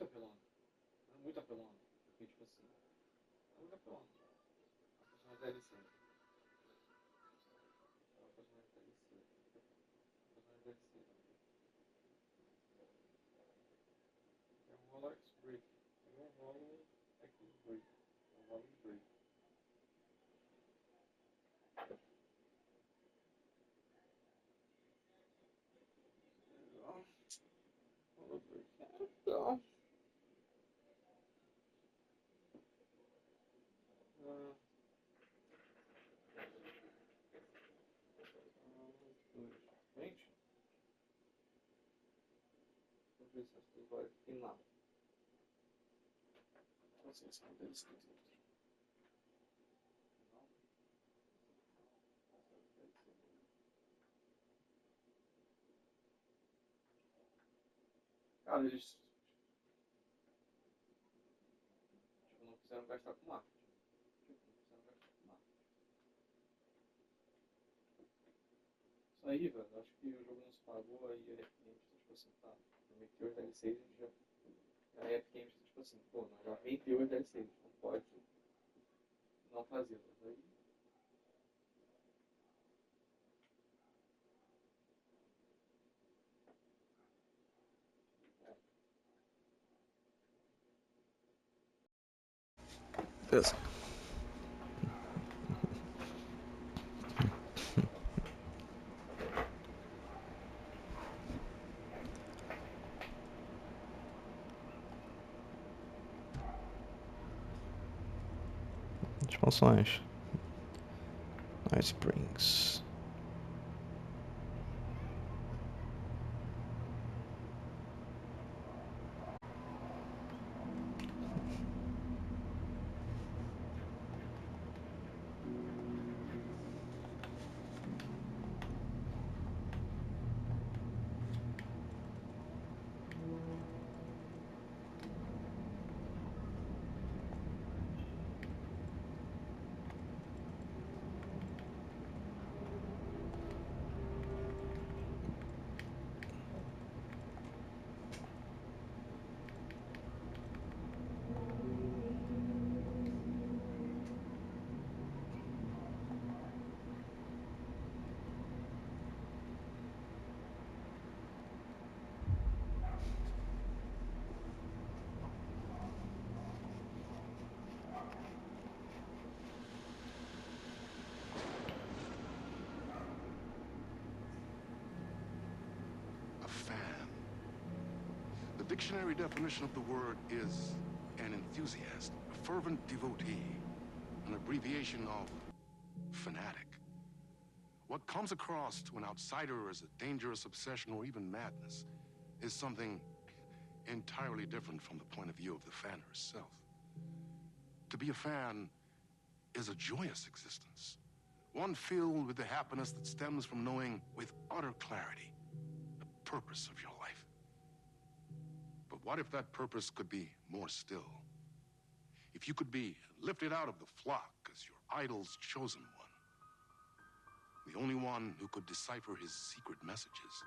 apelona. Ela é muito apelona. Porque, tipo assim, ela é muito apelona. A personagem DLC. A personagem DLC. A personagem DLC. É um roller break. É um roller break. É um roller break. Legal. Roller break. Legal. Ah, gente, vou ver se as coisas vai finar. Não sei se é deles que tem. Cara, eles tipo, não quiseram gastar com marketing. Tipo, não quiseram gastar com marketing. Isso aí, velho, acho que o jogo não se pagou, aí a Epic Games, tipo assim, tá, meteu os DLCs, a gente já... A Epic Games, tipo assim, pô, nós já vendeu os DLCs, não pode não fazê-los. Aí, Beleza. Expansões. Night Springs. The dictionary definition of the word is an enthusiast, a fervent devotee, an abbreviation of fanatic. What comes across to an outsider as a dangerous obsession or even madness is something entirely different from the point of view of the fan herself. To be a fan is a joyous existence, one filled with the happiness that stems from knowing with utter clarity the purpose of your life. But what if that purpose could be more still? If you could be lifted out of the flock as your idol's chosen one, the only one who could decipher his secret messages.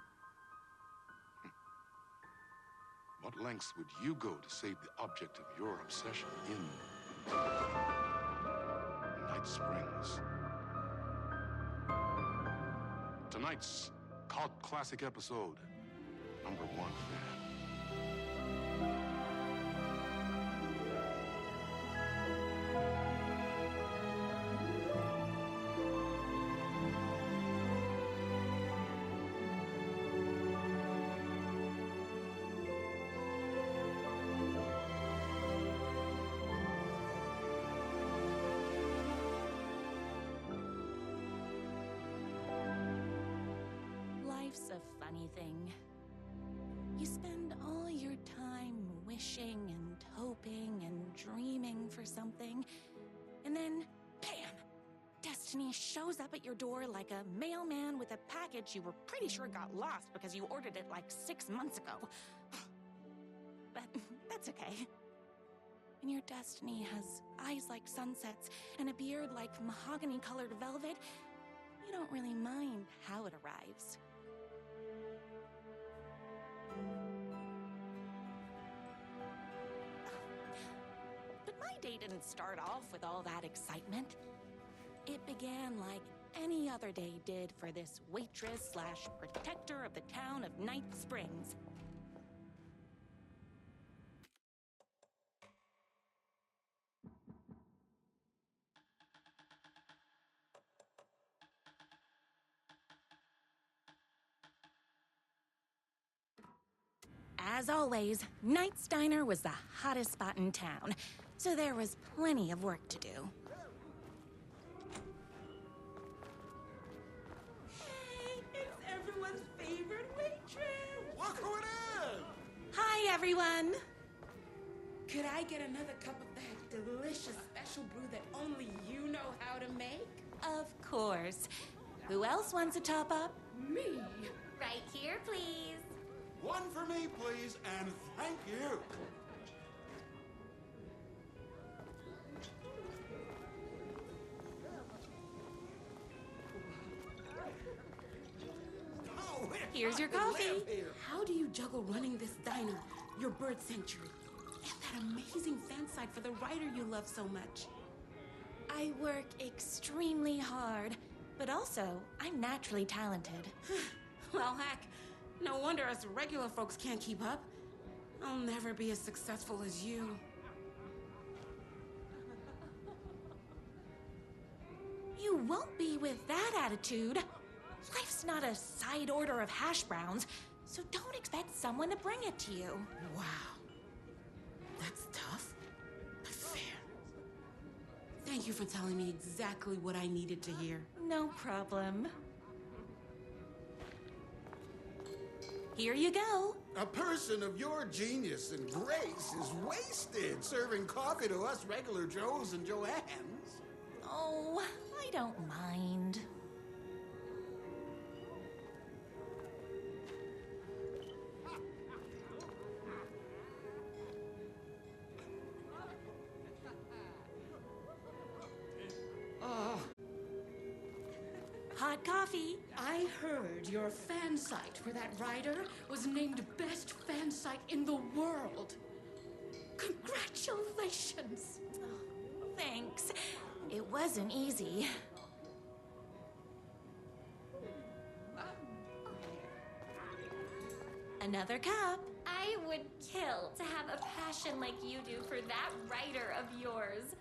What lengths would you go to save the object of your obsession in Night Springs? Tonight's cult classic episode, #1 fan. Life's a funny thing. You spend all your time wishing and hoping and dreaming for something, and then, bam! Destiny shows up at your door like a mailman with a package you were pretty sure got lost because you ordered it like 6 months ago. But that's okay. When your destiny has eyes like sunsets and a beard like mahogany-colored velvet, you don't really mind how it arrives. day didn't start off with all that excitement. It began like any other day did for this waitress slash protector of the town of Night Springs. As always, Knight's Diner was the hottest spot in town, so there was plenty of work to do. Hey, it's everyone's favorite waitress! Look who it is! Hi, everyone! Could I get another cup of that delicious special brew that only you know how to make? Of course. Who else wants a top-up? Me? Right here, please. One for me, please, and thank you. Oh, Here's your coffee. How do you juggle running this diner, your bird sanctuary, and that amazing fan site for the writer you love so much? I work extremely hard, but also, I'm naturally talented. Well, heck, no wonder us regular folks can't keep up. I'll never be as successful as you. You won't be with that attitude. Life's not a side order of hash browns, so don't expect someone to bring it to you. Wow. That's tough, but fair. Thank you for telling me exactly what I needed to hear. No problem. Here you go. A person of your genius and grace is wasted serving coffee to us regular Joes and Joannes. Oh, I don't mind. Hot coffee. I heard your fan site for that writer was named best fan site in the world. Congratulations! Thanks. It wasn't easy. Another cup. I would kill to have a passion like you do for that writer of yours.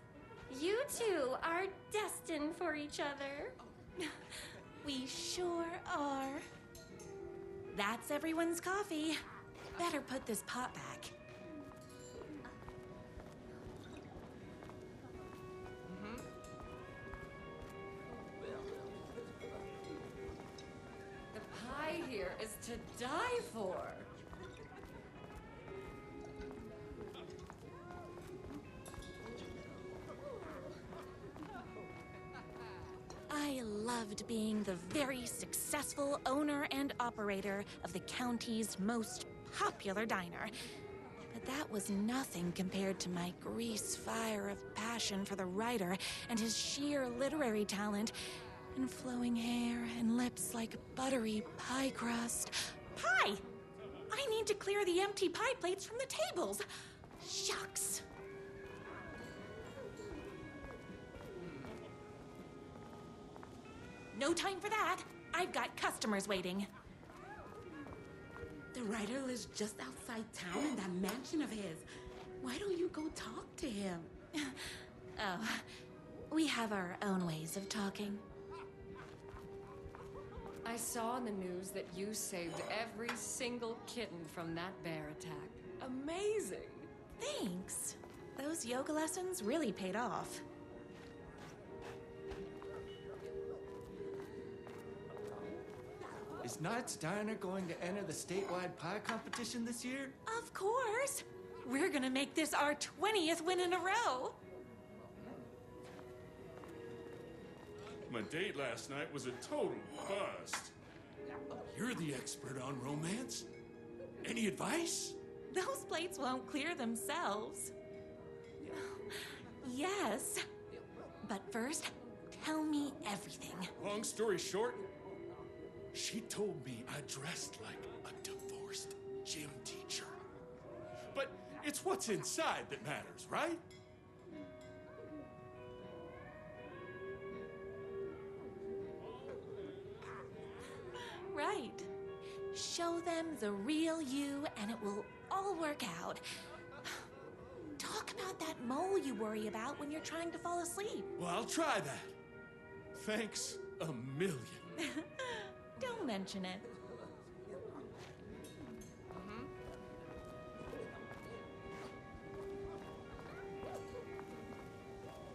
You two are destined for each other. We sure are. That's everyone's coffee. Better put this pot back. The pie here is to die for. I loved being the very successful owner and operator of the county's most popular diner. But that was nothing compared to my grease fire of passion for the writer and his sheer literary talent, and flowing hair and lips like buttery pie crust. Pie! I need to clear the empty pie plates from the tables. Shucks. No time for that. I've got customers waiting. The writer lives just outside town in that mansion of his. Why don't you go talk to him? Oh, we have our own ways of talking. I saw in the news that you saved every single kitten from that bear attack. Amazing! Thanks. Those yoga lessons really paid off. Is Knight's Diner going to enter the statewide pie competition this year? Of course. We're gonna make this our 20th win in a row. My date last night was a total bust. You're the expert on romance. Any advice? Those plates won't clear themselves. Yes. But first, tell me everything. Long story short, she told me I dressed like a divorced gym teacher. But it's what's inside that matters, right? show them the real you, and it will all work out. Talk about that mole you worry about when you're trying to fall asleep. Well, I'll try that. Thanks a million. Don't mention it.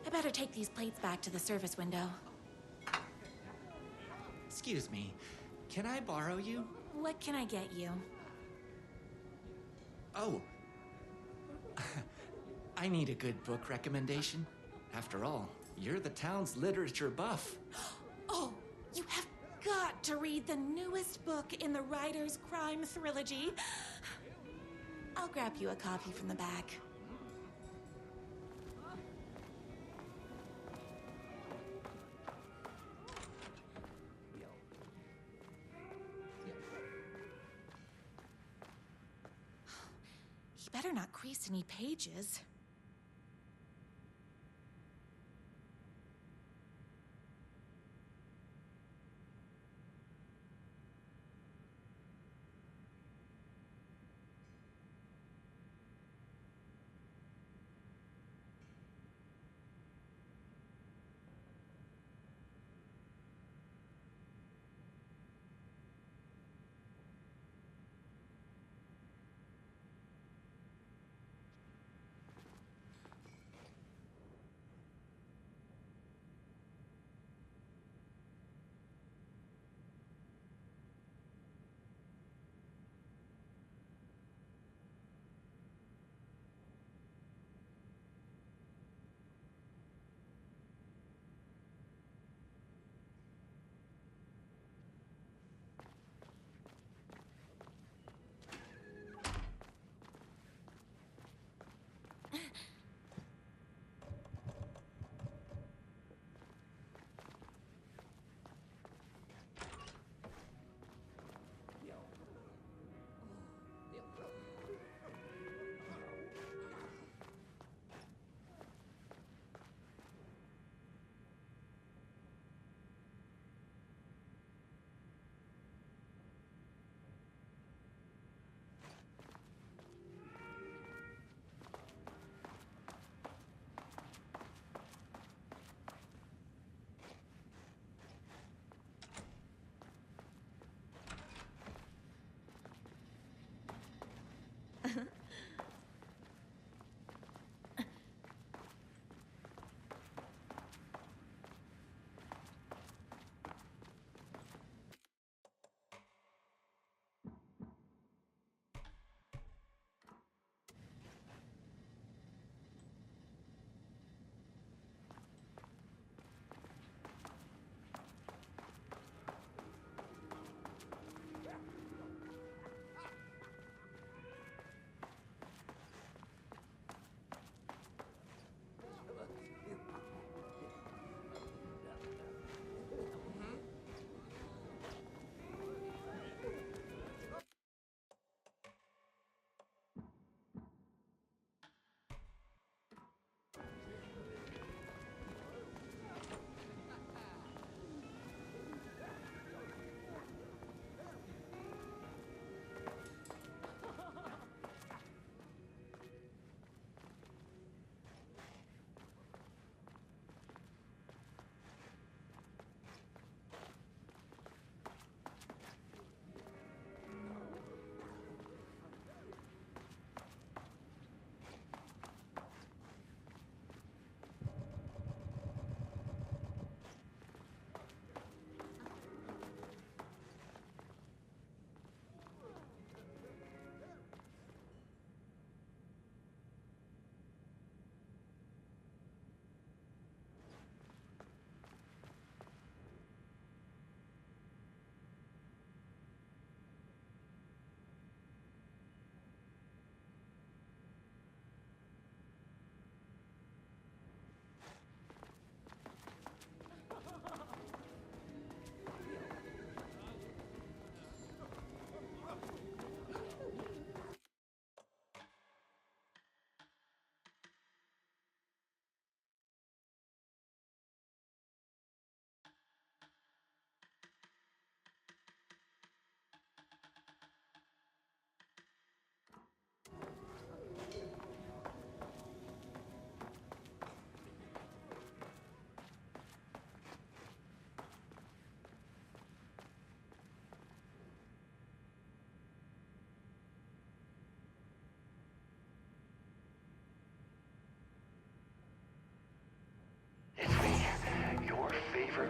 I better take these plates back to the service window. Excuse me, can I borrow you? What can I get you? Oh. I need a good book recommendation. After all, you're the town's literature buff. Oh, you have got to read the newest book in the Writer's Crime Trilogy. I'll grab you a copy from the back. He better not crease any pages.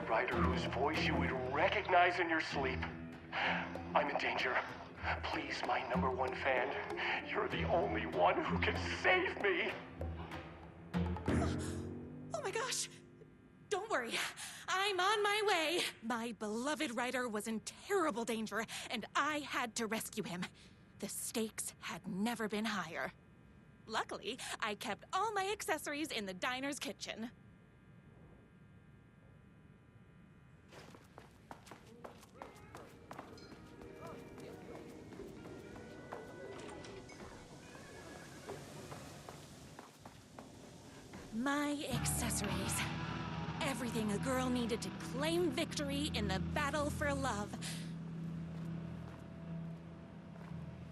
writer whose voice you would recognize in your sleep. I'm in danger. Please, my #1 fan, you're the only one who can save me. Oh my gosh! Don't worry, I'm on my way. My beloved writer was in terrible danger, and I had to rescue him. The stakes had never been higher. Luckily, I kept all my accessories in the diner's kitchen. My accessories. Everything a girl needed to claim victory in the battle for love.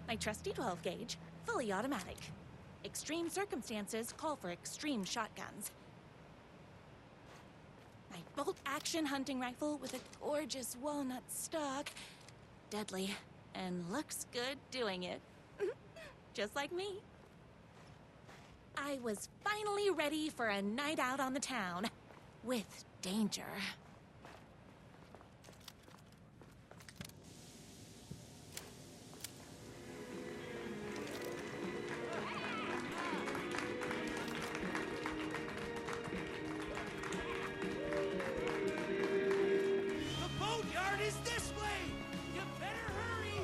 My trusty 12 gauge, fully automatic. Extreme circumstances call for extreme shotguns. My bolt-action hunting rifle with a gorgeous walnut stock. Deadly, and looks good doing it. Just like me. I was finally ready for a night out on the town. With danger. The boatyard is this way! You better hurry!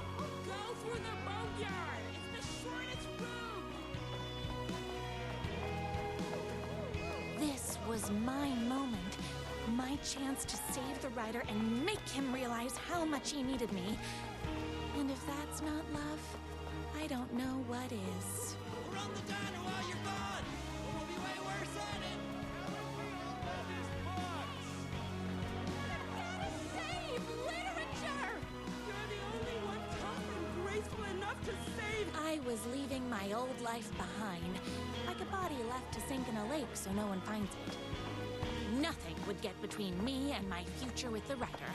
Go through the boneyard. It's the shortest route. This was my moment. My chance to save the writer and make him realize how much he needed me. And if that's not love, I don't know what is. Run the diner while you're gone! Or we'll be way worse at it! Save literature. You're the only one tough and graceful enough to save. I was leaving my old life behind, like a body left to sink in a lake so no one finds it. Nothing would get between me and my future with the writer.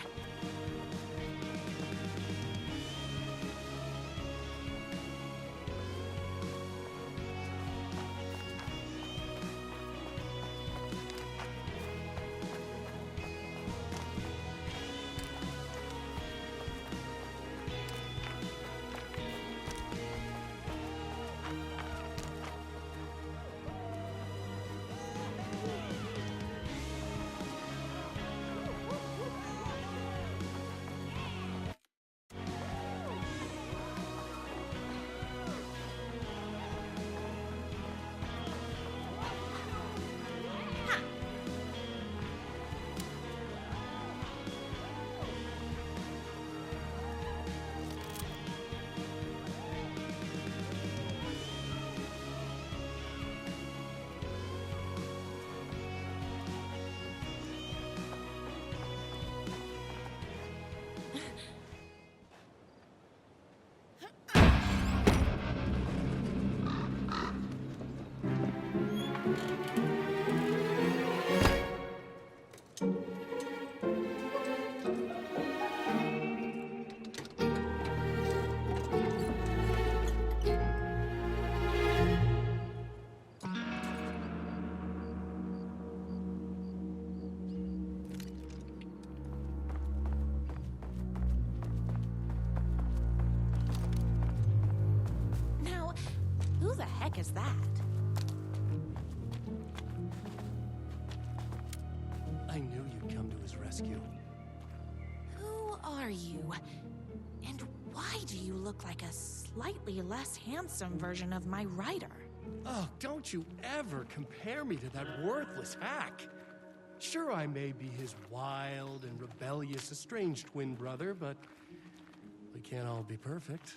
heck is that? I knew you'd come to his rescue. Who are you? And why do you look like a slightly less handsome version of my writer? Oh, don't you ever compare me to that worthless hack. Sure, I may be his wild and rebellious estranged twin brother, but we can't all be perfect.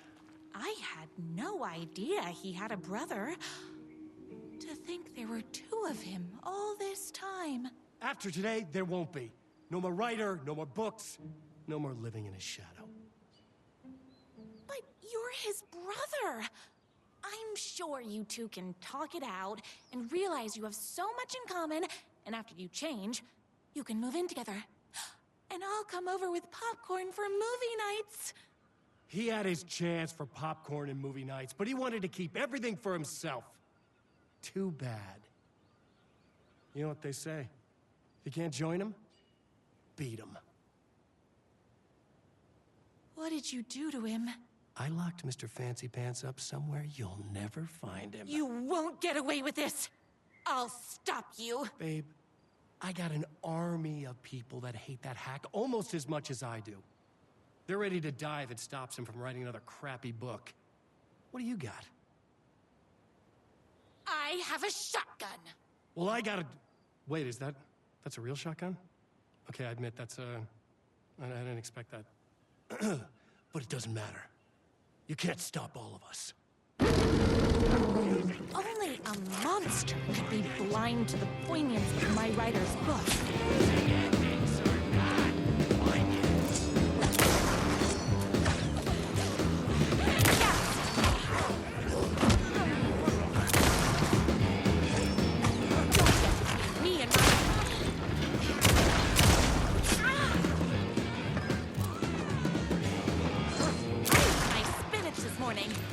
I had no idea he had a brother. To think there were two of him all this time. After today, there won't be. No more writer, no more books, no more living in his shadow. But you're his brother. I'm sure you two can talk it out and realize you have so much in common, and after you change, you can move in together. And I'll come over with popcorn for movie nights. He had his chance for popcorn and movie nights, but he wanted to keep everything for himself. Too bad. You know what they say? If you can't join him, beat him. What did you do to him? I locked Mr. Fancy Pants up somewhere you'll never find him. You won't get away with this! I'll stop you! Babe, I got an army of people that hate that hack almost as much as I do. They're ready to die if it stops him from writing another crappy book. What do you got? I have a shotgun! Well, I got a... Wait, that's a real shotgun? Okay, I admit that's I didn't expect that. But it doesn't matter. You can't stop all of us. Only a monster could be blind to the poignance of my writer's book.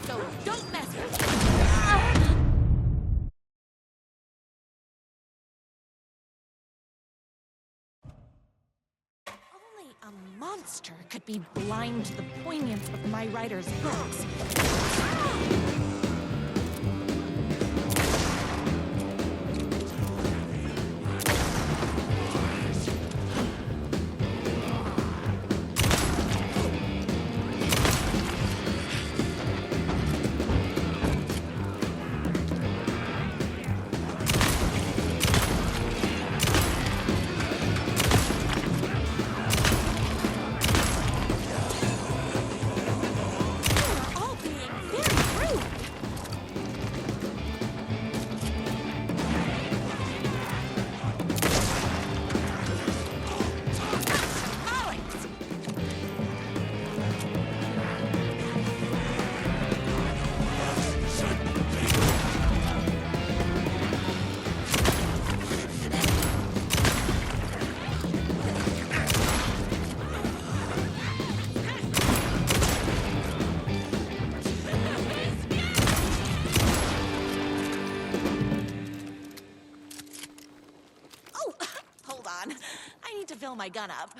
So don't mess with me. Only a monster could be blind to the poignance of my writer's books. I need to fill my gun up.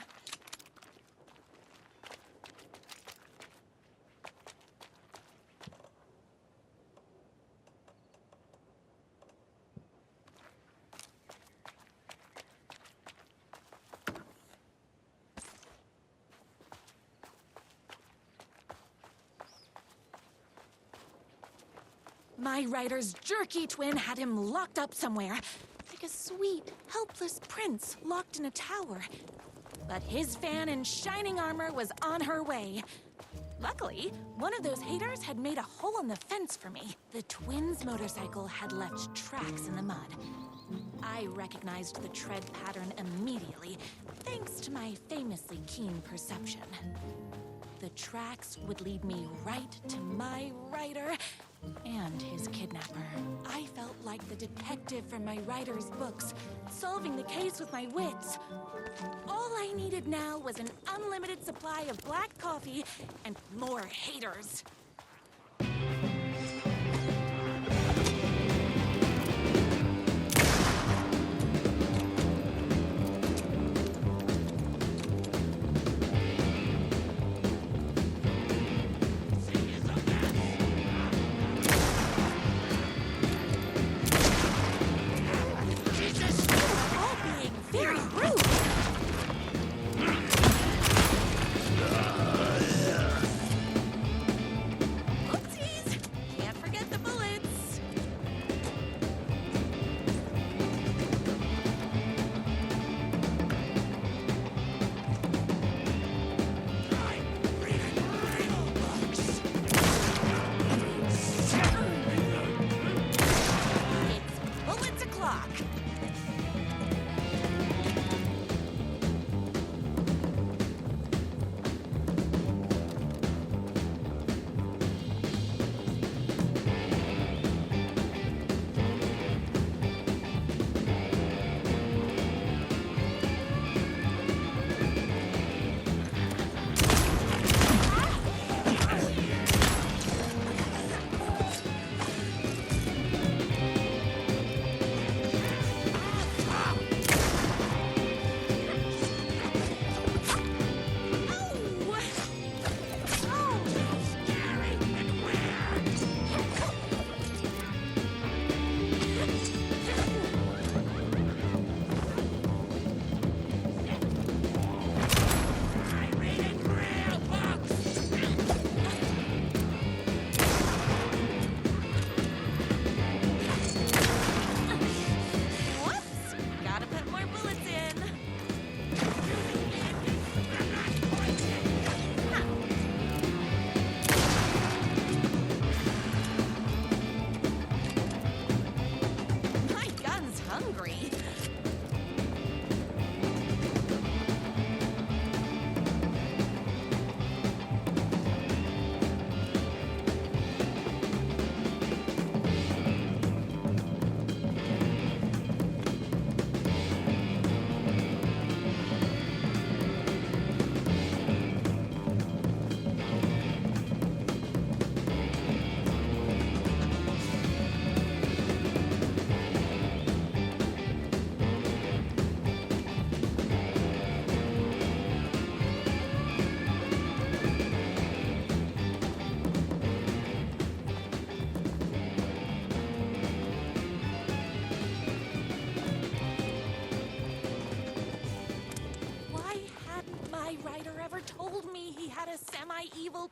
My writer's jerky twin had him locked up somewhere, like a sweet, helpless prince locked in a tower. But his fan in shining armor was on her way. Luckily, one of those haters had made a hole in the fence for me. The twins' motorcycle had left tracks in the mud. I recognized the tread pattern immediately, thanks to my famously keen perception. The tracks would lead me right to my writer and his kidnapper. I felt like the detective from my writer's books, solving the case with my wits. All I needed now was an unlimited supply of black coffee and more haters.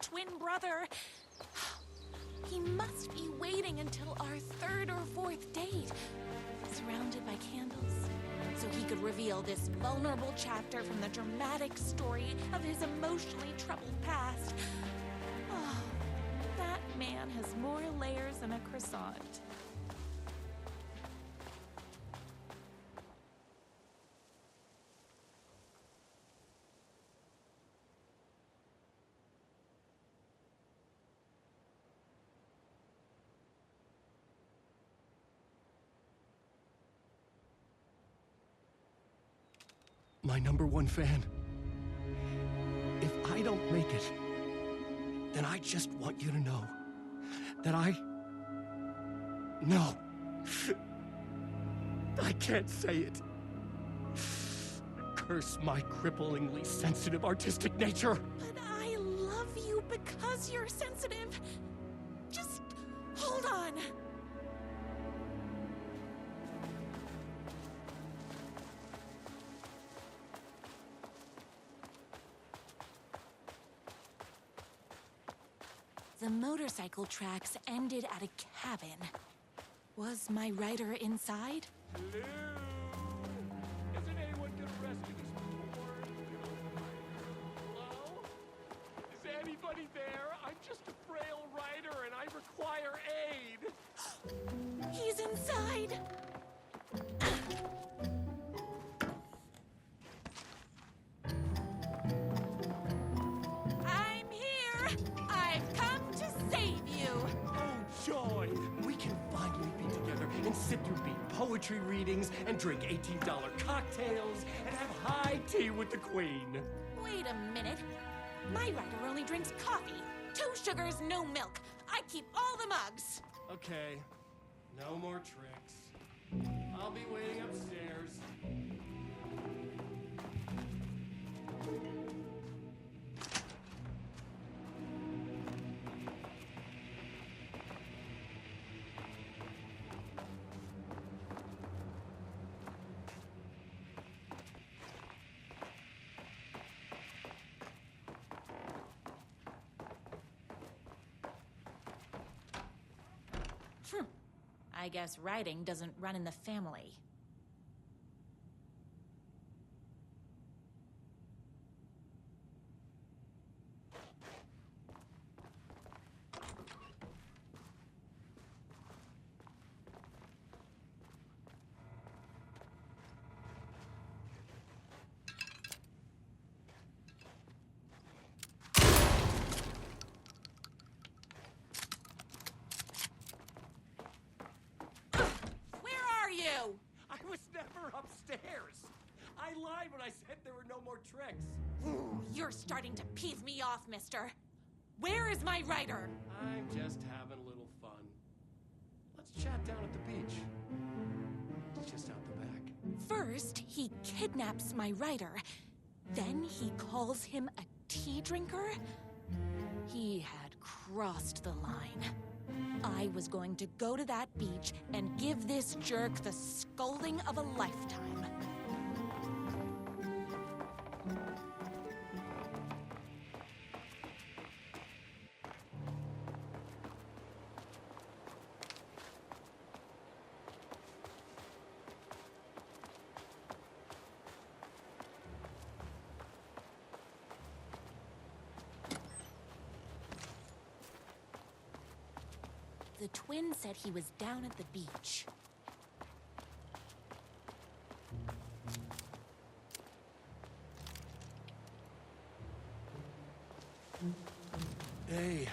twin brother. He must be waiting until our third or fourth date, surrounded by candles, so he could reveal this vulnerable chapter from the dramatic story of his emotionally troubled past. Oh, that man has more layers than a croissant. My #1 fan. If I don't make it, then I just want you to know that No. I can't say it. Curse my cripplingly sensitive artistic nature. But I love you because you're sensitive. Just hold on. The motorcycle tracks ended at a cabin. Was my rider inside? Hello? Isn't anyone gonna rescue this poor little rider? Hello? Is anybody there? I'm just a frail rider and I require aid. He's inside. I'm here. I've come to save you. Oh, joy! We can finally be together and sit through beat poetry readings and drink $18 cocktails and have high tea with the Queen. Wait a minute. My rider only drinks coffee. 2 sugars, no milk. I keep all the mugs. Okay, no more tricks. I'll be waiting upstairs. I guess riding doesn't run in the family. I was never upstairs. I lied when I said there were no more tricks. Ooh, you're starting to piss me off, mister. Where is my rider? I'm just having a little fun. Let's chat down at the beach. It's just out the back. First, he kidnaps my rider. Then he calls him a tea drinker. He had crossed the line. I was going to go to that beach and give this jerk the scolding of a lifetime. The twin said he was down at the beach. Hey,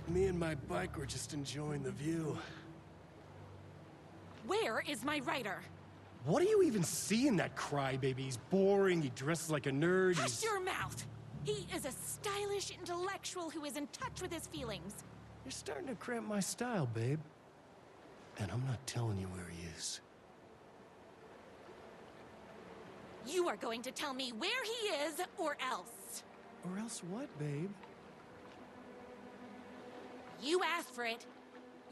me and my bike were just enjoying the view. Where is my rider? What do you even see in that crybaby? He's boring, he dresses like a nerd. Hush your mouth! He is a stylish intellectual who is in touch with his feelings. You're starting to cramp my style, babe. And I'm not telling you where he is. You are going to tell me where he is, or else. Or else what, babe? You asked for it.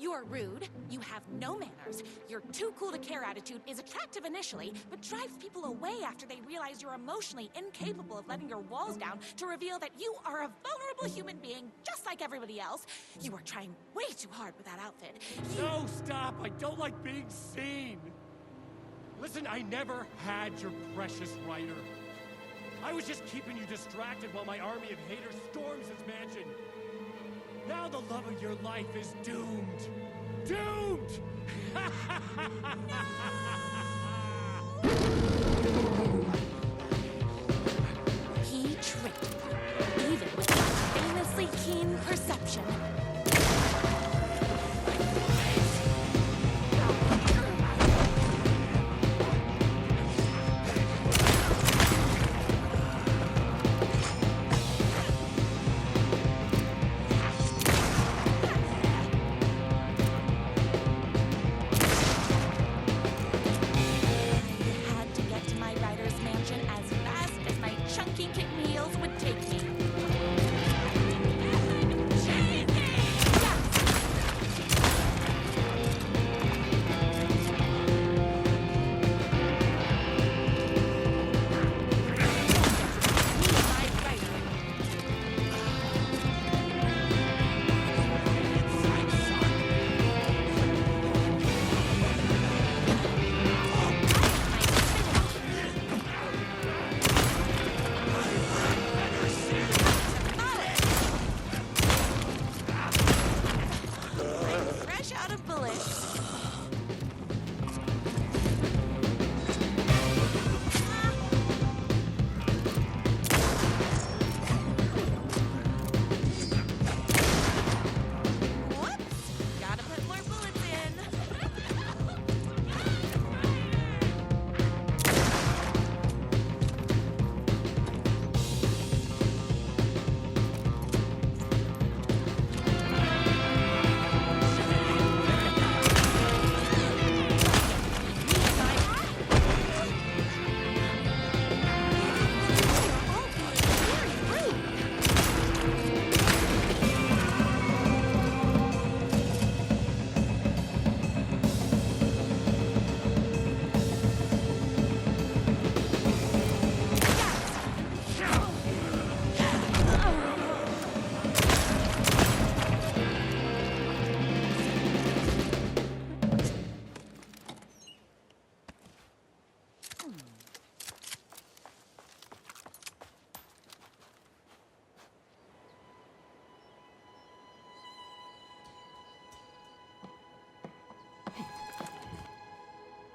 You are rude, you have no manners, your too cool to care attitude is attractive initially, but drives people away after they realize you're emotionally incapable of letting your walls down to reveal that you are a vulnerable human being just like everybody else. You are trying way too hard with that outfit. No, stop! I don't like being seen! Listen, I never had your precious writer. I was just keeping you distracted while my army of haters storms his mansion. Now the love of your life is doomed. Doomed! He tricked me, even with his famously keen perception.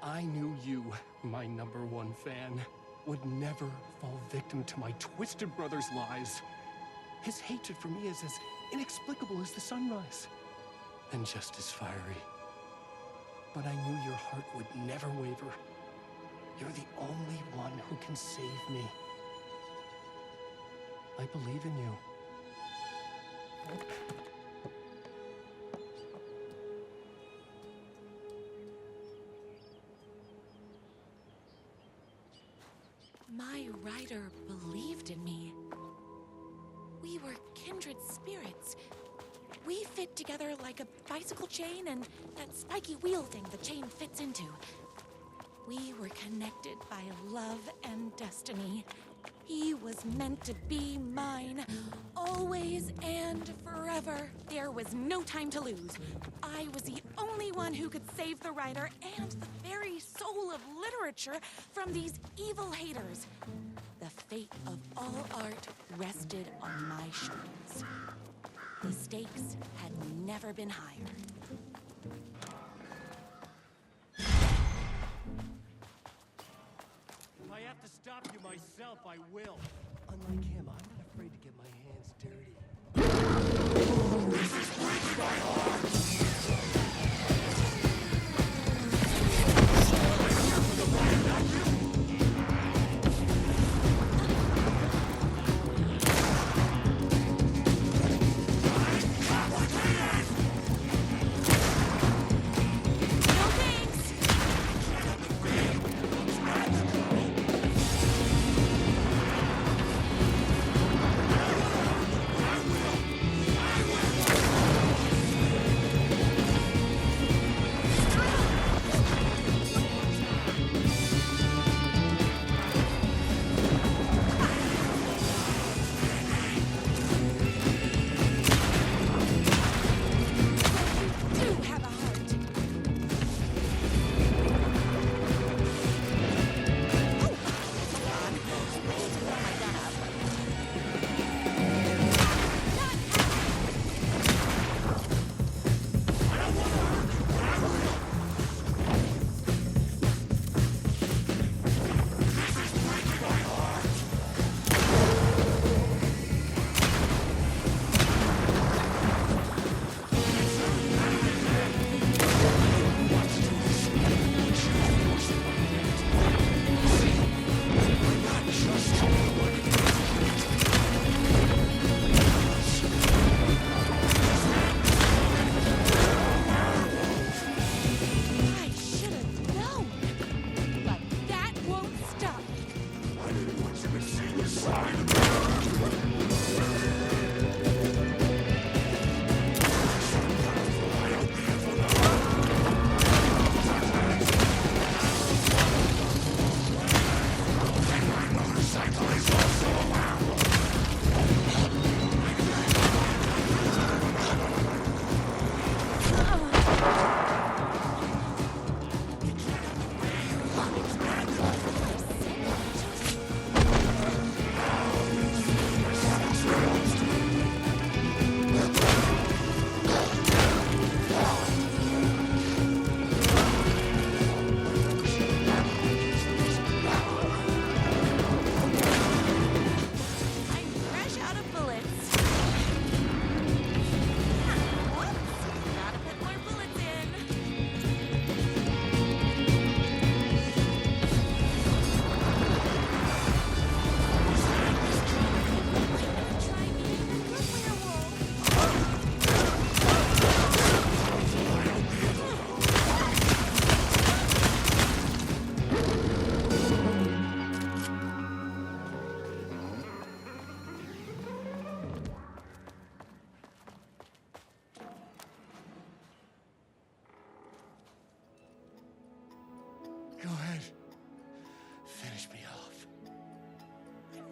I knew you, my #1 fan, would never fall victim to my twisted brother's lies. His hatred for me is as inexplicable as the sunrise, and just as fiery. But I knew your heart would never waver. You're the only one who can save me. I believe in you. My writer believed in me. We were kindred spirits. We fit together like a bicycle chain and that spiky wheel thing the chain fits into. We were connected by love and destiny. He was meant to be mine, always and forever. There was no time to lose. I was the only one who could save the writer and the very soul of literature from these evil haters. The fate of all art rested on my shoulders. The stakes had never been higher. If I have to stop you myself, I will. Unlike him, I'm not afraid to get my hands dirty. This is breaking my heart!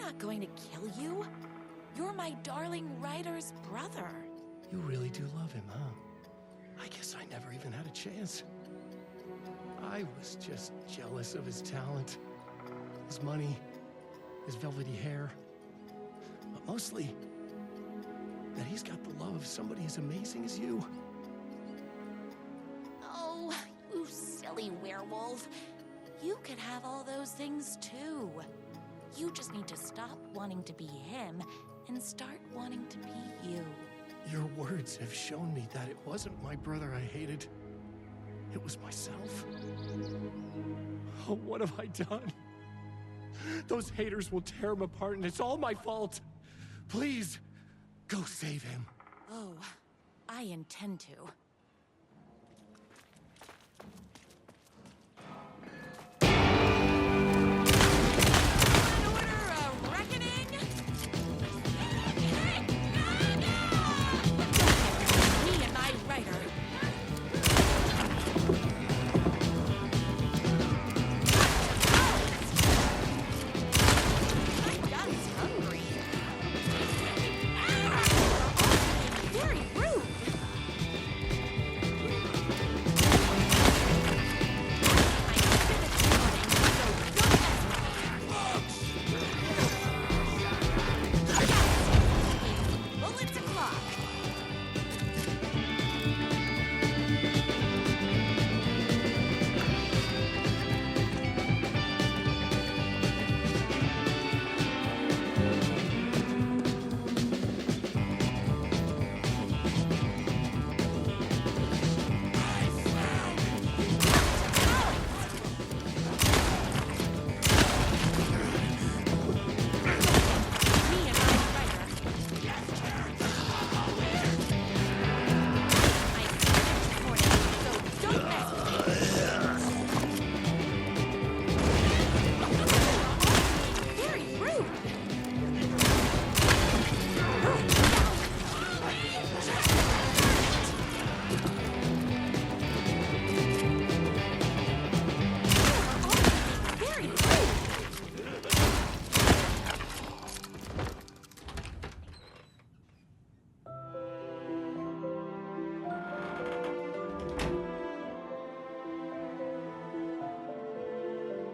not going to kill you. You're my darling writer's brother. You really do love him, huh? I guess I never even had a chance. I was just jealous of his talent, his money, his velvety hair. But mostly, that he's got the love of somebody as amazing as you. Oh, you silly werewolf. You could have all those things too. You just need to stop wanting to be him and start wanting to be you. Your words have shown me that it wasn't my brother I hated. It was myself. Oh, what have I done? Those haters will tear him apart, and it's all my fault. Please, go save him. Oh, I intend to.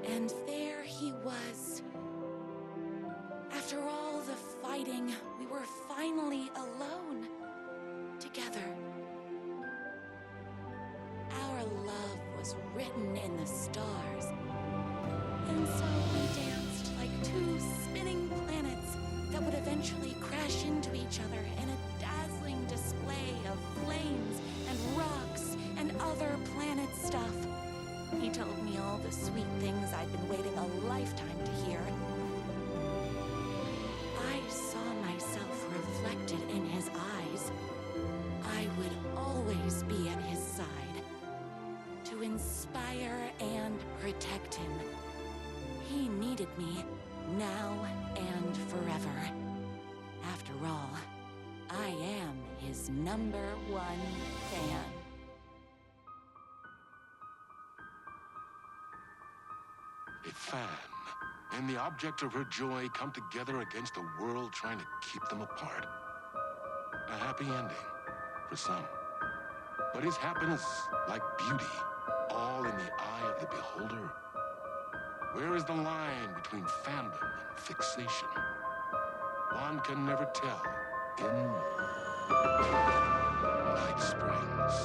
And there he was. After all the fighting, we were finally alone. Together. Our love was written in the stars. And so we danced like two spinning planets that would eventually crash into each other in a dazzling display of flames and rocks and other planet stuff. He told me all the sweet things I'd been waiting a lifetime to hear. I saw myself reflected in his eyes. I would always be at his side, to inspire and protect him. He needed me, now and forever. After all, I am his #1 fan. A fan and the object of her joy come together against a world trying to keep them apart. A happy ending for some. But is happiness, like beauty, all in the eye of the beholder? Where is the line between fandom and fixation? One can never tell in Night Springs. Night Springs.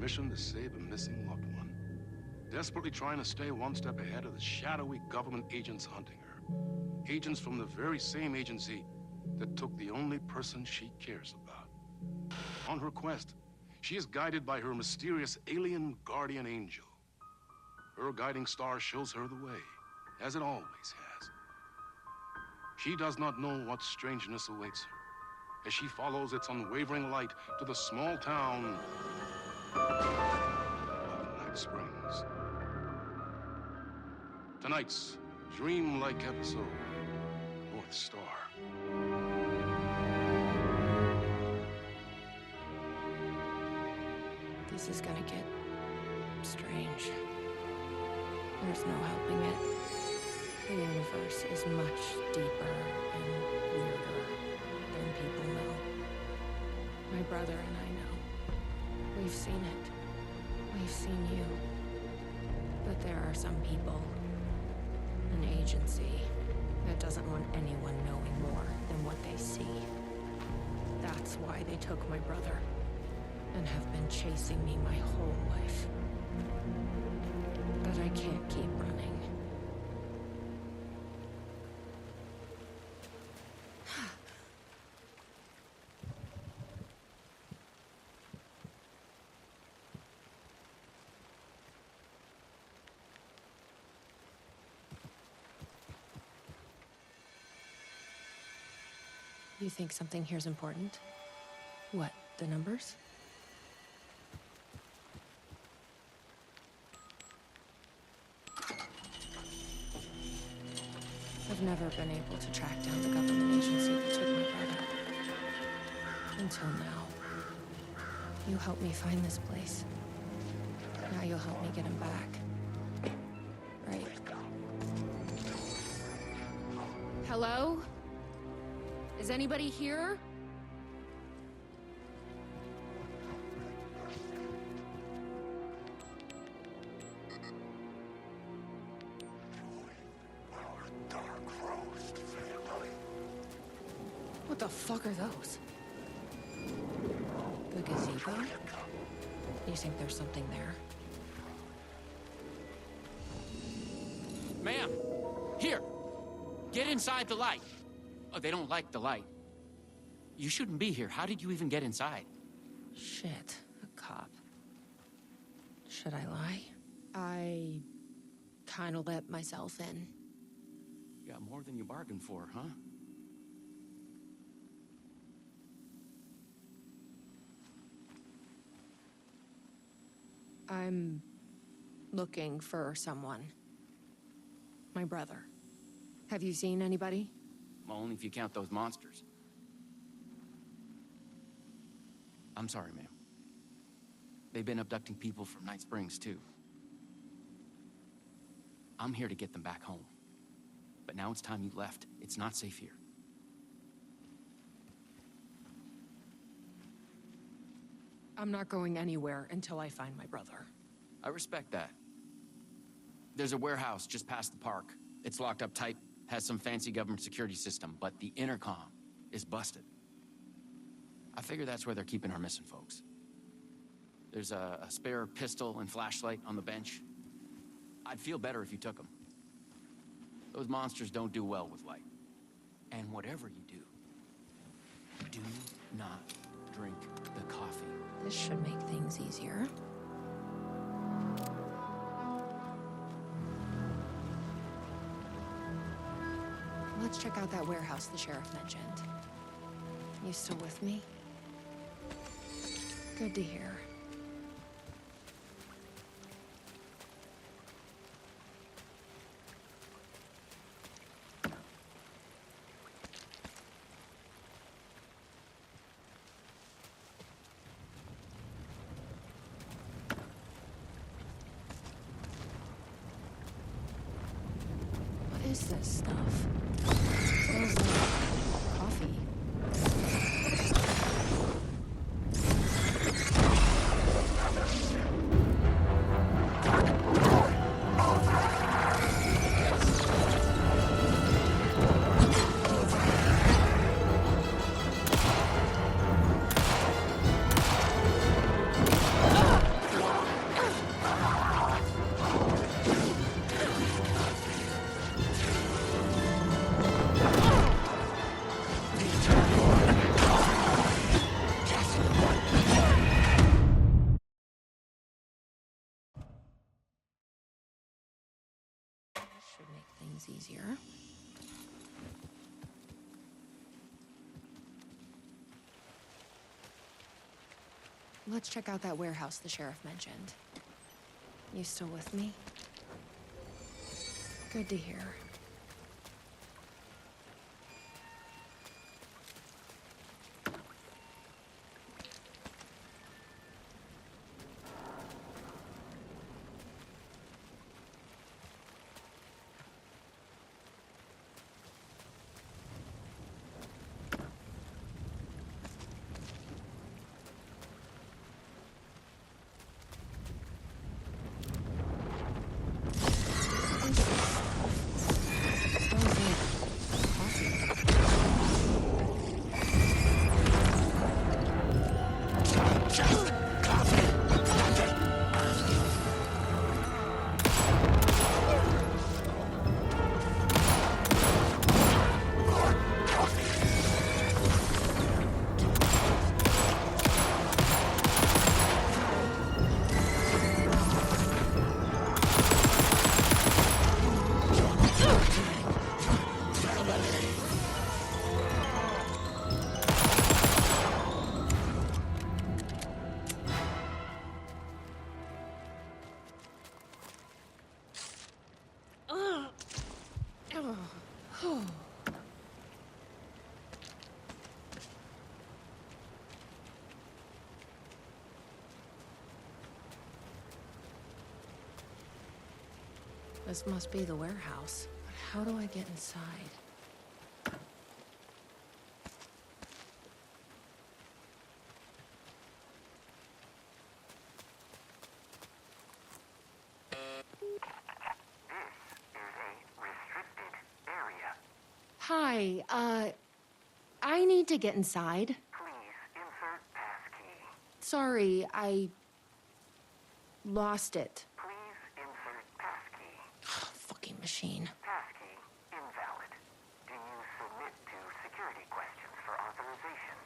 mission to save a missing loved one. Desperately trying to stay one step ahead of the shadowy government agents hunting her. Agents from the very same agency that took the only person she cares about. On her quest, she is guided by her mysterious alien guardian angel. Her guiding star shows her the way, as it always has. She does not know what strangeness awaits her as she follows its unwavering light to the small town of Night Springs. Tonight's dreamlike episode, North Star. This is gonna get strange. There's no helping it. The universe is much deeper and weirder than people know. My brother and I know. We've seen it. We've seen you. But there are some people, an agency, that doesn't want anyone knowing more than what they see. That's why they took my brother and have been chasing me my whole life. But I can't keep running. You think something here's important? What, the numbers? I've never been able to track down the government agency that took my brother. Until now. You helped me find this place. Now you'll help me get him back. Right. Hello? Is anybody here? What the fuck are those? The gazebo? You think there's something there? Ma'am! Here! Get inside the light! Oh, they don't like the light. You shouldn't be here. How did you even get inside? Shit, a cop. Should I lie? I kinda let myself in. You got more than you bargained for, huh? I'm looking for someone. My brother. Have you seen anybody? Well, only if you count those monsters. I'm sorry, ma'am. They've been abducting people from Night Springs, too. I'm here to get them back home. But now it's time you left. It's not safe here. I'm not going anywhere until I find my brother. I respect that. There's a warehouse just past the park. It's locked up tight, has some fancy government security system, but the intercom is busted. I figure that's where they're keeping our missing folks. There's a spare pistol and flashlight on the bench. I'd feel better if you took them. Those monsters don't do well with light. And whatever you do not drink the coffee. This should make things easier. Let's check out that warehouse the sheriff mentioned. You still with me? Good to hear. What is this stuff? It smells like coffee. things easier. Let's check out that warehouse the sheriff mentioned. You still with me? Good to hear. This must be the warehouse. But how do I get inside? Hi, I need to get inside. Please insert passkey. Sorry, I lost it. Please insert passkey. Fucking machine. Passkey invalid. Do you submit to security questions for authorization?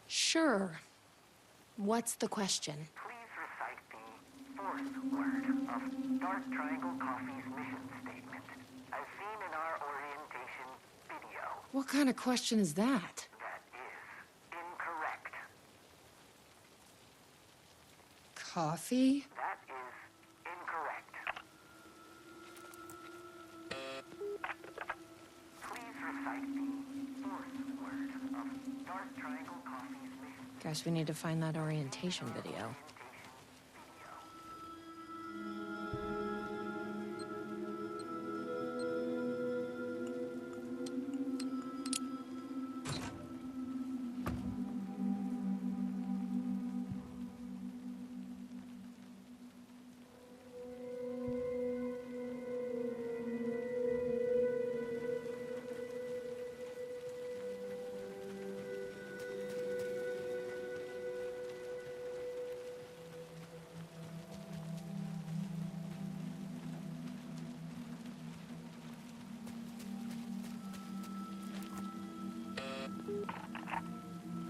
Sure. What's the question? Please recite the fourth word of Dark Triangle Coffee's mission statement, as seen in our orientation video. What kind of question is that? That is incorrect. Coffee? That is incorrect. Please recite the fourth word of Dark Triangle Coffee's mission. Guess we need to find that orientation video.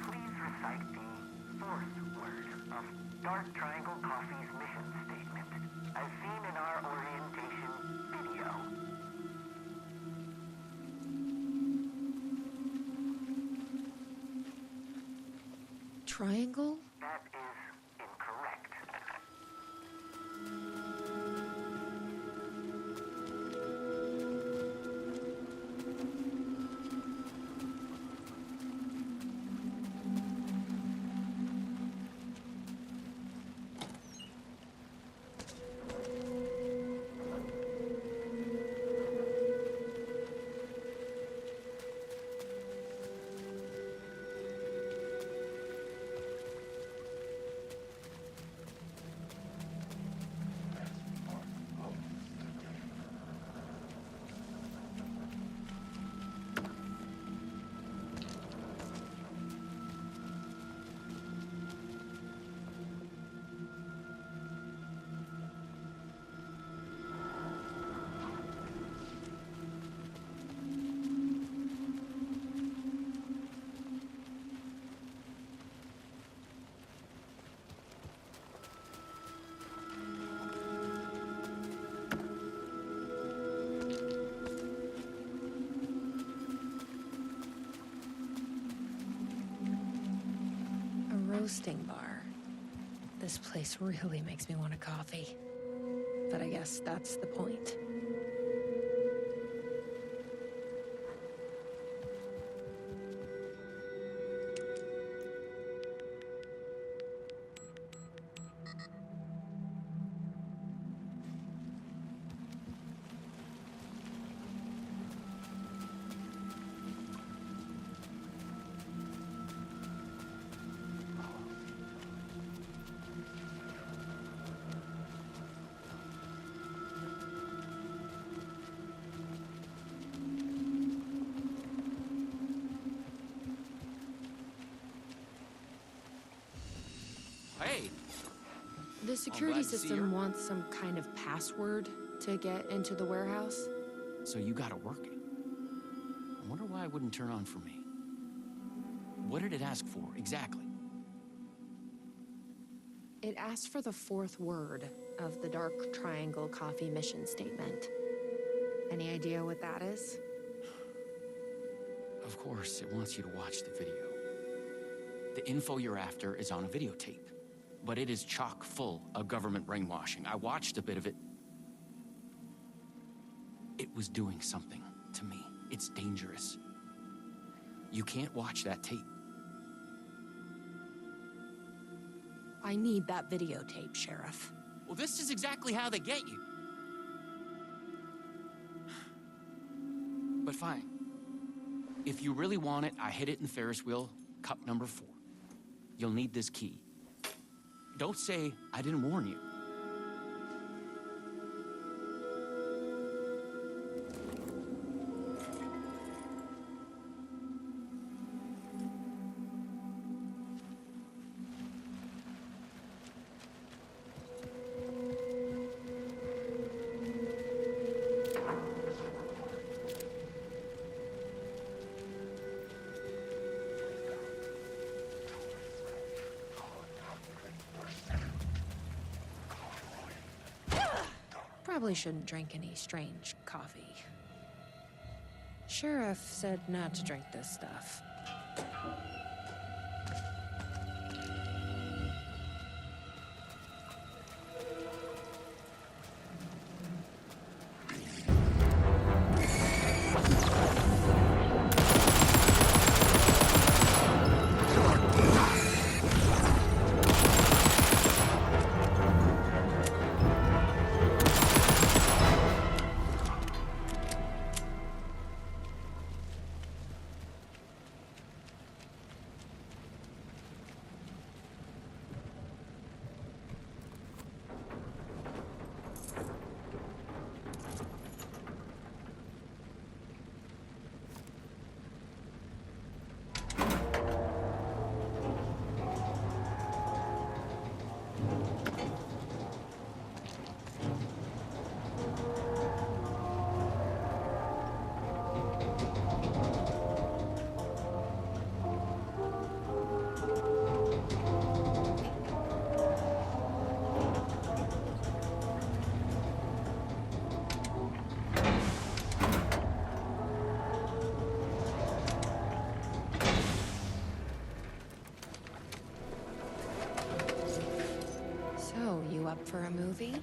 Please recite the fourth word of Dark Triangle Coffee's mission statement, as seen in our orientation video. Triangle? That is incorrect. roasting bar. This place really makes me want a coffee. But I guess that's the point. Hey! The security glad to see system her. wants some kind of password to get into the warehouse. So you got it working. I wonder why it wouldn't turn on for me. What did it ask for, exactly? It asked for the fourth word of the Dark Triangle Coffee mission statement. Any idea what that is? Of course, it wants you to watch the video. The info you're after is on a videotape, but it is chock full of government brainwashing. I watched a bit of it. It was doing something to me. It's dangerous. You can't watch that tape. I need that videotape, Sheriff. Well, this is exactly how they get you. But fine. If you really want it, I hid it in Ferris wheel, cup number 4. You'll need this key. Don't say I didn't warn you. Probably shouldn't drink any strange coffee. Sheriff said not to drink this stuff. So, you up for a movie?